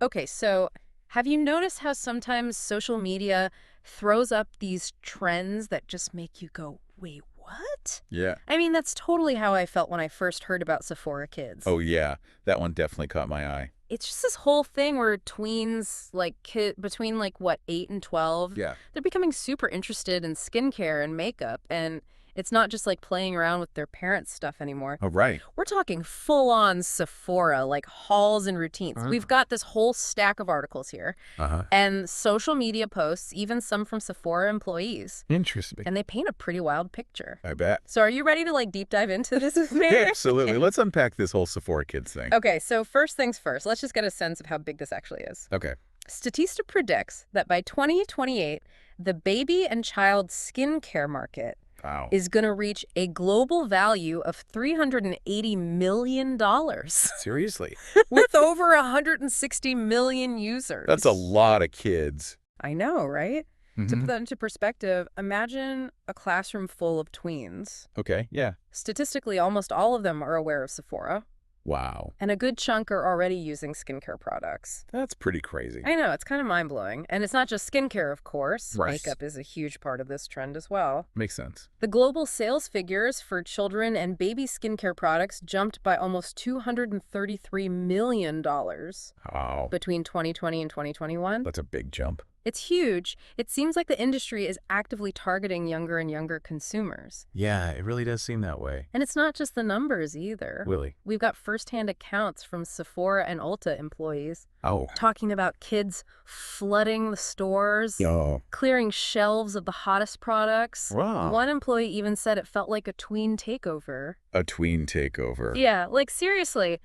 Okay, so have you noticed how sometimes social media throws up these trends that just make you go, wait, what? Yeah. I mean, that's totally how I felt when I first heard about Sephora Kids. Oh, yeah. That one definitely caught my eye. It's just this whole thing where tweens, like between like what, 8 and 12, Yeah. they're becoming super interested in skincare and makeup, and it's not just like playing around with their parents' stuff anymore. Oh, right. We're talking full-on Sephora, like hauls and routines. We've got this whole stack of articles here, Uh-huh. and social media posts, even some from Sephora employees, Interesting. and they paint a pretty wild picture. I bet. So are you ready to like deep dive into this with me? Yeah, absolutely. Let's unpack this whole Sephora Kids thing. Okay, so first things first, let's just get a sense of how big this actually is. Okay. Statista predicts that by 2028, the baby and child skincare market Wow. is going to reach a global value of $380 million Seriously? with over 160 million users. That's a lot of kids. I know, right? To Mhm. put that into perspective, imagine a classroom full of tweens. Okay, yeah. Statistically, almost all of them are aware of Sephora, Wow. and a good chunk are already using skincare products. That's pretty crazy. I know, it's kind of mind-blowing. And it's not just skincare, of course. Right. Makeup is a huge part of this trend as well. Makes sense. The global sales figures for children and baby skincare products jumped by almost $233 million Wow. between 2020 and 2021. That's a big jump. It's huge. It seems like the industry is actively targeting younger and younger consumers. Yeah, it really does seem that way. And it's not just the numbers either. Really? We've got firsthand accounts from Sephora and Ulta employees Oh. talking about kids flooding the stores, Oh. clearing shelves of the hottest products. Wow. One employee even said it felt like a tween takeover. A tween takeover. Yeah, like seriously.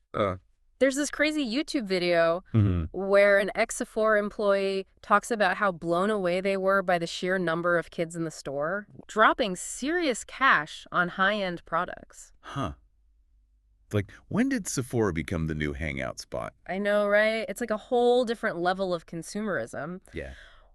There's this crazy YouTube video where an ex-Sephora employee talks about how blown away they were by the sheer number of kids in the store, dropping serious cash on high-end products. Huh. Like, when did Sephora become the new hangout spot? I know, right? It's like a whole different level of consumerism. Yeah.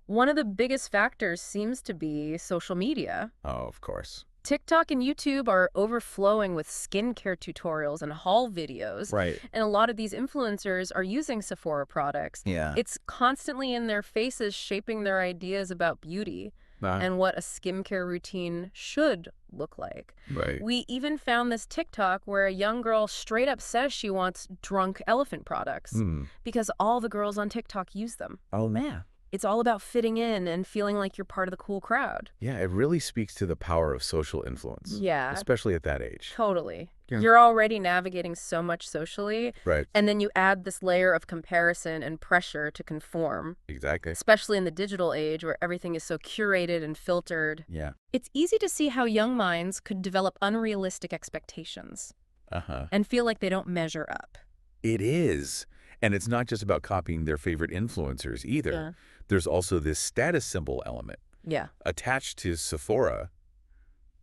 One of the biggest factors seems to be social media. Oh, of course. TikTok and YouTube are overflowing with skincare tutorials and haul videos. Right. And a lot of these influencers are using Sephora products. Yeah. It's constantly in their faces, shaping their ideas about beauty and what a skincare routine should look like. Right. We even found this TikTok where a young girl straight up says she wants drunk elephant products because all the girls on TikTok use them. Oh, man. It's all about fitting in and feeling like you're part of the cool crowd. Yeah, it really speaks to the power of social influence. Yeah. Especially at that age. Totally. Yeah. You're already navigating so much socially. Right. And then you add this layer of comparison and pressure to conform, Exactly. especially in the digital age where everything is so curated and filtered. Yeah. It's easy to see how young minds could develop unrealistic expectations Uh-huh. and feel like they don't measure up. It is. And it's not just about copying their favorite influencers either. There's also this status symbol element Yeah. attached to Sephora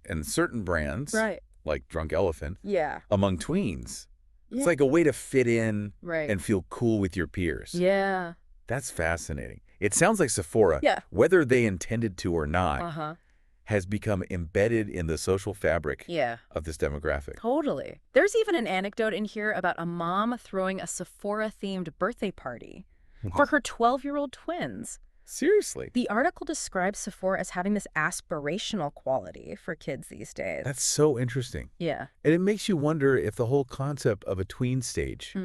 and certain brands, Right. like Drunk Elephant, Yeah. among tweens. Yeah. It's like a way to fit in Right. and feel cool with your peers. Yeah. That's fascinating. It sounds like Sephora, Yeah. whether they intended to or not, Uh-huh. has become embedded in the social fabric Yeah. of this demographic. Totally. There's even an anecdote in here about a mom throwing a Sephora-themed birthday party for her 12-year-old twins. Seriously. The article describes Sephora as having this aspirational quality for kids these days. That's so interesting. Yeah. And it makes you wonder if the whole concept of a tween stage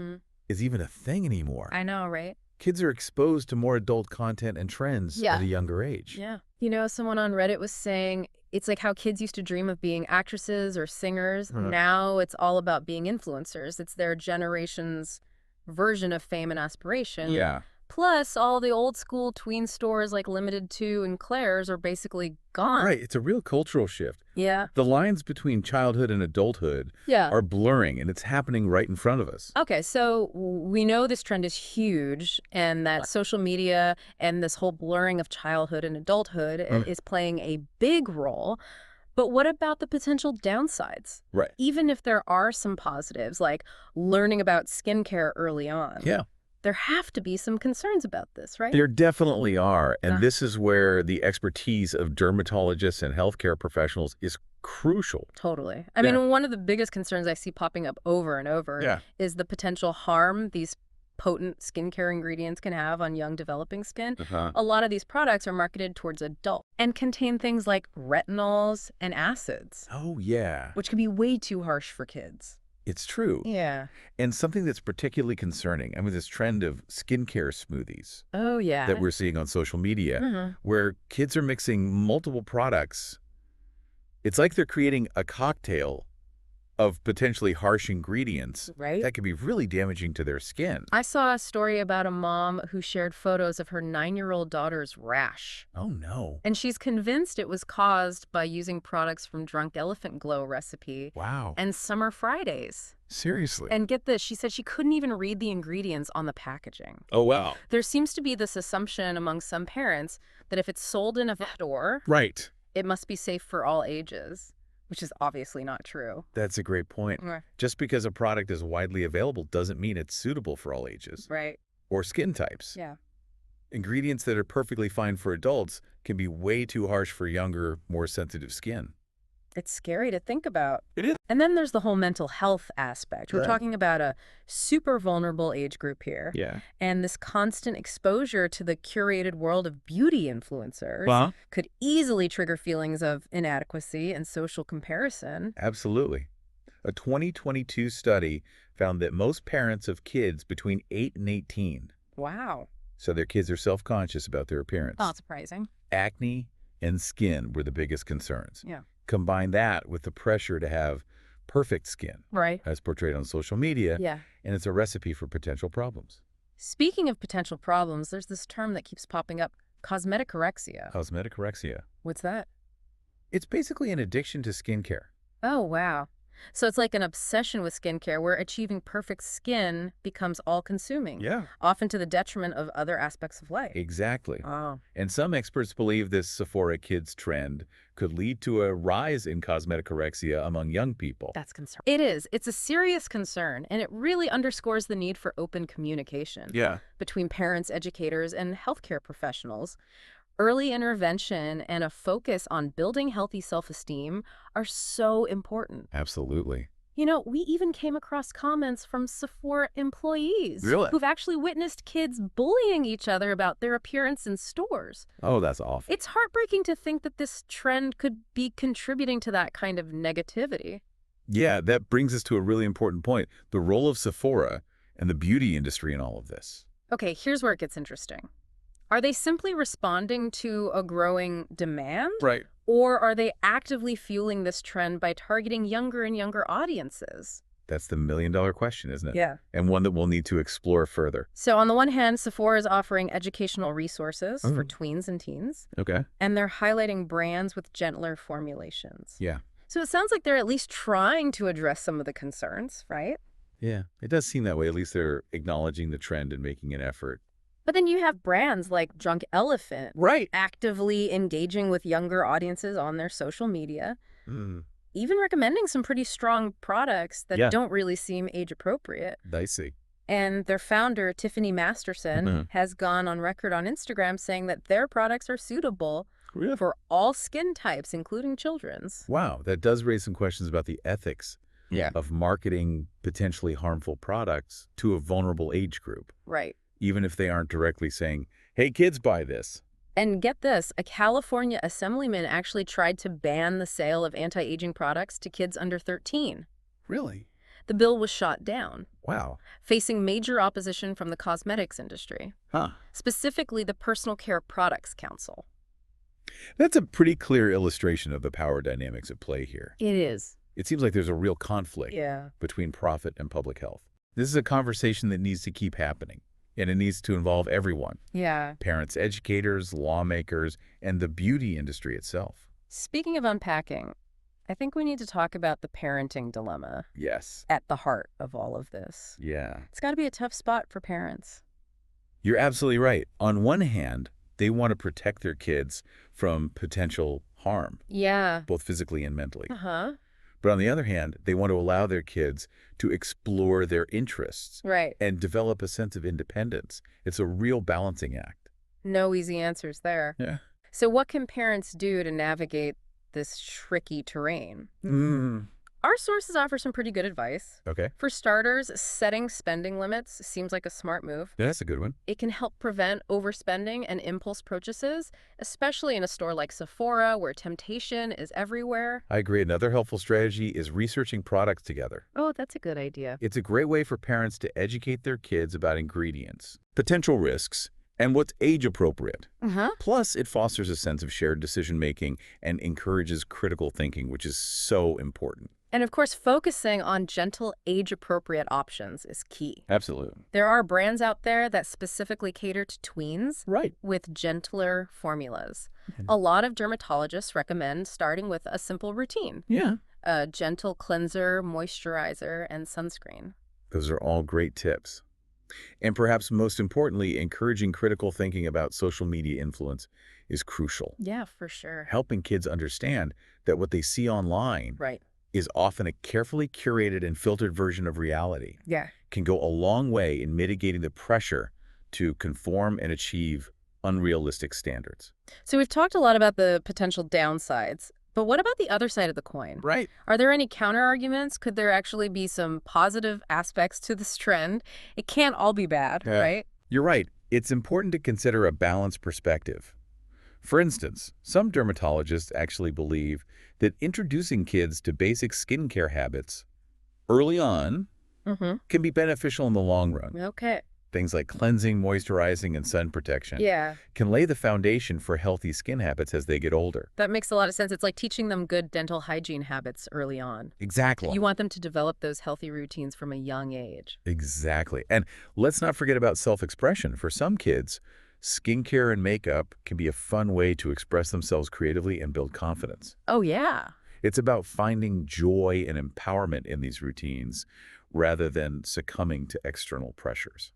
is even a thing anymore. I know, right? Kids are exposed to more adult content and trends at a younger age. Yeah. You know, someone on Reddit was saying it's like how kids used to dream of being actresses or singers. Now it's all about being influencers. It's their generation's version of fame and aspiration. Yeah. Plus, all the old school tween stores like Limited 2 and Claire's are basically gone. Right. It's a real cultural shift. Yeah. The lines between childhood and adulthood Yeah. are blurring, and it's happening right in front of us. Okay, so we know this trend is huge and that social media and this whole blurring of childhood and adulthood is playing a big role. But what about the potential downsides? Right. Even if there are some positives, like learning about skincare early on. Yeah. There have to be some concerns about this, right? There definitely are. And Yeah. this is where the expertise of dermatologists and healthcare professionals is crucial. Totally. I mean, one of the biggest concerns I see popping up over and over Yeah. is the potential harm these potent skincare ingredients can have on young developing skin, a lot of these products are marketed towards adults and contain things like retinols and acids. Oh, yeah. Which can be way too harsh for kids. It's true. Yeah. And something that's particularly concerning, I mean, this trend of skincare smoothies Oh, yeah. that we're seeing on social media, where kids are mixing multiple products. It's like they're creating a cocktail of potentially harsh ingredients that could be really damaging to their skin. I saw a story about a mom who shared photos of her 9-year-old daughter's rash. Oh, no. And she's convinced it was caused by using products from Drunk Elephant Glow recipe and Summer Fridays. Seriously? And get this, she said she couldn't even read the ingredients on the packaging. Oh, wow. There seems to be this assumption among some parents that if it's sold in a store, it must be safe for all ages. Which is obviously not true. That's a great point. Just because a product is widely available doesn't mean it's suitable for all ages. Or skin types. Yeah. Ingredients that are perfectly fine for adults can be way too harsh for younger, more sensitive skin. It's scary to think about. It is. And then there's the whole mental health aspect. We're talking about a super vulnerable age group here. Yeah. And this constant exposure to the curated world of beauty influencers could easily trigger feelings of inadequacy and social comparison. Absolutely. A 2022 study found that most parents of kids between 8 and 18, so their kids are self-conscious about their appearance. Not surprising. Acne and skin were the biggest concerns. Yeah. Combine that with the pressure to have perfect skin, as portrayed on social media, and it's a recipe for potential problems. Speaking of potential problems, there's this term that keeps popping up, cosmeticurexia. Cosmeticurexia. What's that? It's basically an addiction to skincare. Oh, wow. So it's like an obsession with skincare where achieving perfect skin becomes all-consuming. Yeah. Often to the detriment of other aspects of life. Exactly. Oh. And some experts believe this Sephora Kids trend could lead to a rise in cosmeticurexia among young people. That's concerning. It is. It's a serious concern, and it really underscores the need for open communication between parents, educators, and healthcare professionals. Early intervention and a focus on building healthy self-esteem are so important. Absolutely. You know, we even came across comments from Sephora employees who've actually witnessed kids bullying each other about their appearance in stores. Oh, that's awful. It's heartbreaking to think that this trend could be contributing to that kind of negativity. Yeah, that brings us to a really important point, the role of Sephora and the beauty industry in all of this. Okay, here's where it gets interesting. Are they simply responding to a growing demand? Or are they actively fueling this trend by targeting younger and younger audiences? That's the million-dollar question, isn't it? Yeah. And one that we'll need to explore further. So on the one hand, Sephora is offering educational resources for tweens and teens. And they're highlighting brands with gentler formulations. Yeah. So it sounds like they're at least trying to address some of the concerns, right? Yeah, it does seem that way. At least they're acknowledging the trend and making an effort. But then you have brands like Drunk Elephant actively engaging with younger audiences on their social media, even recommending some pretty strong products that don't really seem age appropriate. I see. And their founder, Tiffany Masterson, has gone on record on Instagram saying that their products are suitable for all skin types, including children's. Wow, that does raise some questions about the ethics of marketing potentially harmful products to a vulnerable age group. Even if they aren't directly saying, hey, kids, buy this. And get this, a California assemblyman actually tried to ban the sale of anti-aging products to kids under 13. Really? The bill was shot down. Wow. Facing major opposition from the cosmetics industry. Specifically, the Personal Care Products Council. That's a pretty clear illustration of the power dynamics at play here. It is. It seems like there's a real conflict between profit and public health. This is a conversation that needs to keep happening. And it needs to involve everyone. Parents, educators, lawmakers, and the beauty industry itself. Speaking of unpacking, I think we need to talk about the parenting dilemma. Yes. At the heart of all of this. Yeah. It's got to be a tough spot for parents. You're absolutely right. On one hand, they want to protect their kids from potential harm. Both physically and mentally. But on the other hand, they want to allow their kids to explore their interests and develop a sense of independence. It's a real balancing act. No easy answers there. So what can parents do to navigate this tricky terrain? Our sources offer some pretty good advice. Okay. For starters, setting spending limits seems like a smart move. Yeah, that's a good one. It can help prevent overspending and impulse purchases, especially in a store like Sephora where temptation is everywhere. I agree. Another helpful strategy is researching products together. Oh, that's a good idea. It's a great way for parents to educate their kids about ingredients, potential risks, and what's age-appropriate. Plus, it fosters a sense of shared decision-making and encourages critical thinking, which is so important. And of course, focusing on gentle, age-appropriate options is key. Absolutely. There are brands out there that specifically cater to tweens Right. with gentler formulas. A lot of dermatologists recommend starting with a simple routine. Yeah. A gentle cleanser, moisturizer, and sunscreen. Those are all great tips. And perhaps most importantly, encouraging critical thinking about social media influence is crucial. Yeah, for sure. Helping kids understand that what they see online is often a carefully curated and filtered version of reality. Yeah. Can go a long way in mitigating the pressure to conform and achieve unrealistic standards. So we've talked a lot about the potential downsides, but what about the other side of the coin? Right. Are there any counter-arguments? Could there actually be some positive aspects to this trend? It can't all be bad, right? You're right. It's important to consider a balanced perspective. For instance, some dermatologists actually believe that introducing kids to basic skincare habits early on can be beneficial in the long run. Okay. Things like cleansing, moisturizing, and sun protection can lay the foundation for healthy skin habits as they get older. That makes a lot of sense. It's like teaching them good dental hygiene habits early on. Exactly. You want them to develop those healthy routines from a young age. Exactly. And let's not forget about self-expression. For some kids, skincare and makeup can be a fun way to express themselves creatively and build confidence. Oh, yeah. It's about finding joy and empowerment in these routines rather than succumbing to external pressures.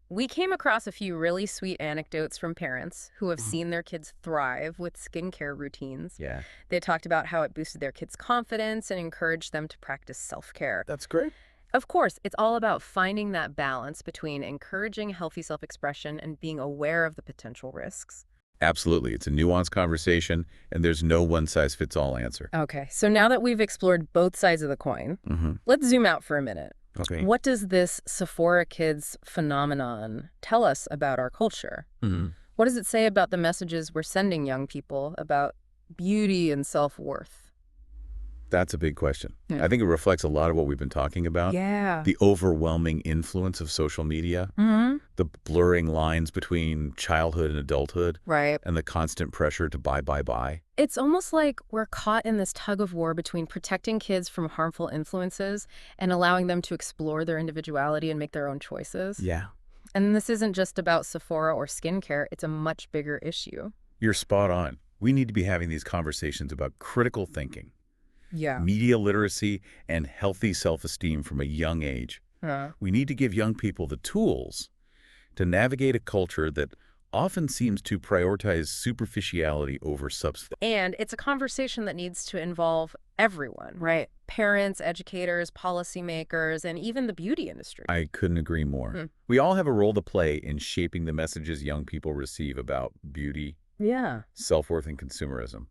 We came across a few really sweet anecdotes from parents who have seen their kids thrive with skincare routines. Yeah. They talked about how it boosted their kids' confidence and encouraged them to practice self-care. That's great. Of course, it's all about finding that balance between encouraging healthy self-expression and being aware of the potential risks. Absolutely. It's a nuanced conversation, and there's no one-size-fits-all answer. Okay, so now that we've explored both sides of the coin, let's zoom out for a minute. Okay. What does this Sephora Kids phenomenon tell us about our culture? What does it say about the messages we're sending young people about beauty and self-worth? That's a big question. I think it reflects a lot of what we've been talking about. Yeah. The overwhelming influence of social media, the blurring lines between childhood and adulthood, and the constant pressure to buy. It's almost like we're caught in this tug of war between protecting kids from harmful influences and allowing them to explore their individuality and make their own choices. Yeah. And this isn't just about Sephora or skincare. It's a much bigger issue. You're spot on. We need to be having these conversations about critical thinking, Yeah. media literacy, and healthy self-esteem from a young age. We need to give young people the tools to navigate a culture that often seems to prioritize superficiality over substance. And it's a conversation that needs to involve everyone, right? Parents, educators, policymakers, and even the beauty industry. I couldn't agree more. We all have a role to play in shaping the messages young people receive about beauty, self-worth, and consumerism.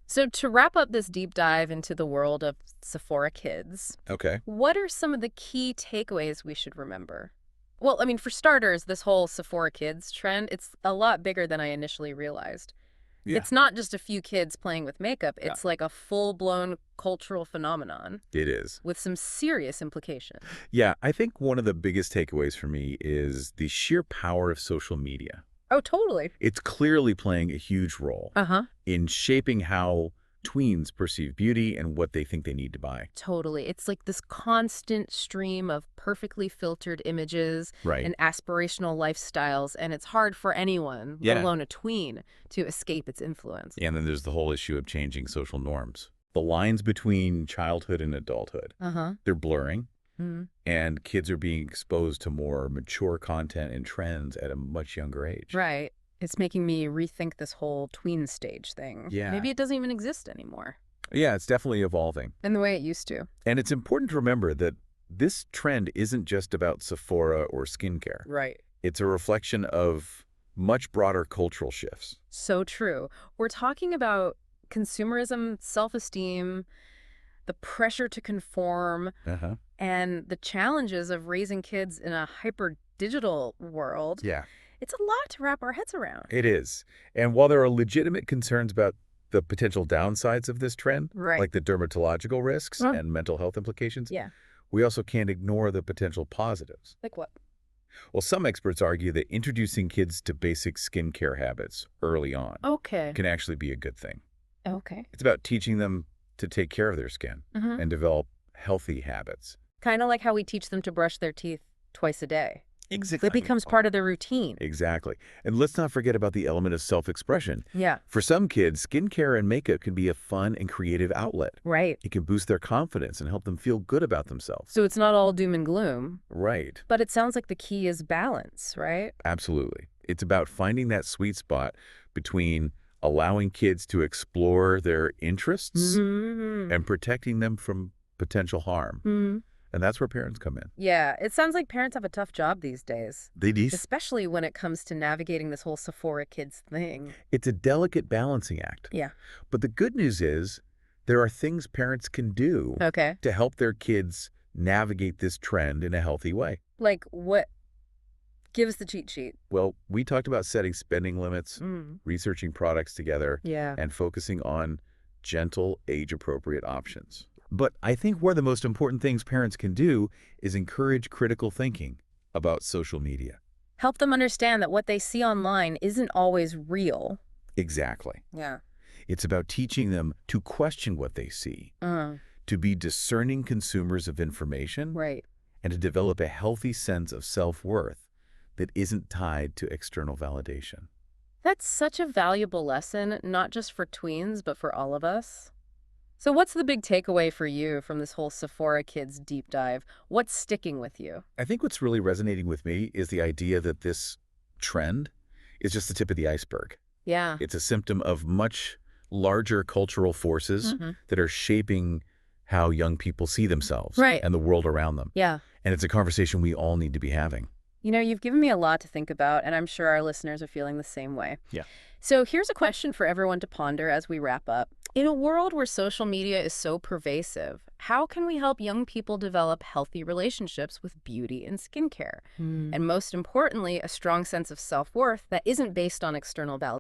So to wrap up this deep dive into the world of Sephora Kids, what are some of the key takeaways we should remember? Well, I mean, for starters, this whole Sephora Kids trend, it's a lot bigger than I initially realized. It's not just a few kids playing with makeup. It's like a full-blown cultural phenomenon. It is. With some serious implications. Yeah, I think one of the biggest takeaways for me is the sheer power of social media. Oh, totally. It's clearly playing a huge role in shaping how tweens perceive beauty and what they think they need to buy. Totally. It's like this constant stream of perfectly filtered images and aspirational lifestyles, and it's hard for anyone, let alone a tween, to escape its influence. And then there's the whole issue of changing social norms. The lines between childhood and adulthood, they're blurring, and kids are being exposed to more mature content and trends at a much younger age. Right. It's making me rethink this whole tween stage thing. Yeah. Maybe it doesn't even exist anymore. Yeah, it's definitely evolving. In the way it used to. And it's important to remember that this trend isn't just about Sephora or skincare. Right. It's a reflection of much broader cultural shifts. So true. We're talking about consumerism, self-esteem, the pressure to conform, and the challenges of raising kids in a hyper-digital world. Yeah. It's a lot to wrap our heads around. It is. And while there are legitimate concerns about the potential downsides of this trend, like the dermatological risks and mental health implications, we also can't ignore the potential positives. Like what? Well, some experts argue that introducing kids to basic skincare habits early on can actually be a good thing. It's about teaching them to take care of their skin and develop healthy habits. Kind of like how we teach them to brush their teeth twice a day. Exactly. It becomes part of their routine. Exactly. And let's not forget about the element of self-expression. Yeah. For some kids, skincare and makeup can be a fun and creative outlet. Right. It can boost their confidence and help them feel good about themselves. So it's not all doom and gloom. Right. But it sounds like the key is balance, right? Absolutely. It's about finding that sweet spot between allowing kids to explore their interests and protecting them from potential harm. And that's where parents come in. Yeah, it sounds like parents have a tough job these days. They do. Especially when it comes to navigating this whole Sephora Kids thing. It's a delicate balancing act. Yeah. But the good news is there are things parents can do to help their kids navigate this trend in a healthy way. Like what? Give us the cheat sheet. Well, we talked about setting spending limits, researching products together, and focusing on gentle, age-appropriate options. But I think one of the most important things parents can do is encourage critical thinking about social media. Help them understand that what they see online isn't always real. Exactly. Yeah. It's about teaching them to question what they see, to be discerning consumers of information, and to develop a healthy sense of self-worth that isn't tied to external validation. That's such a valuable lesson, not just for tweens, but for all of us. So what's the big takeaway for you from this whole Sephora Kids deep dive? What's sticking with you? I think what's really resonating with me is the idea that this trend is just the tip of the iceberg. Yeah. It's a symptom of much larger cultural forces that are shaping how young people see themselves and the world around them. Yeah. And it's a conversation we all need to be having. You know, you've given me a lot to think about, and I'm sure our listeners are feeling the same way. Yeah. So here's a question for everyone to ponder as we wrap up. In a world where social media is so pervasive, how can we help young people develop healthy relationships with beauty and skincare? And most importantly, a strong sense of self-worth that isn't based on external validation?